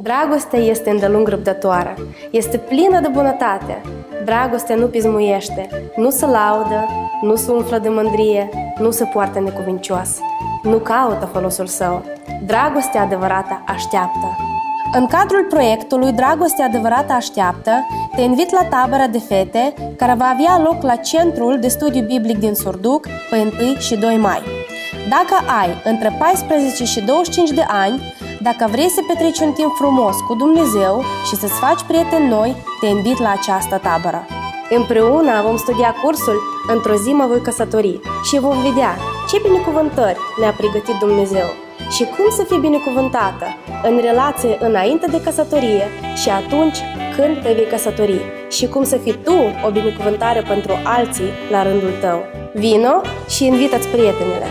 Dragostea este îndelung răbdătoare, este plină de bunătate. Dragostea nu pismuiește, nu se laudă, nu se umflă de mândrie, nu se poartă necuvincios, nu caută folosul său. Dragostea adevărată așteaptă. În cadrul proiectului Dragostea adevărată așteaptă, te invit la tabăra de fete care va avea loc la Centrul de Studiu Biblic din Surduc pe 1 și 2 mai. Dacă ai între 14 și 25 de ani, dacă vrei să petreci un timp frumos cu Dumnezeu și să-ți faci prieteni noi, te invit la această tabără. Împreună vom studia cursul Într-o zi mă voi căsători și vom vedea ce binecuvântări ne-a pregătit Dumnezeu și cum să fii binecuvântată în relație înainte de căsătorie și atunci când te vei căsători și cum să fii tu o binecuvântare pentru alții la rândul tău. Vino și invită-ți prietenele!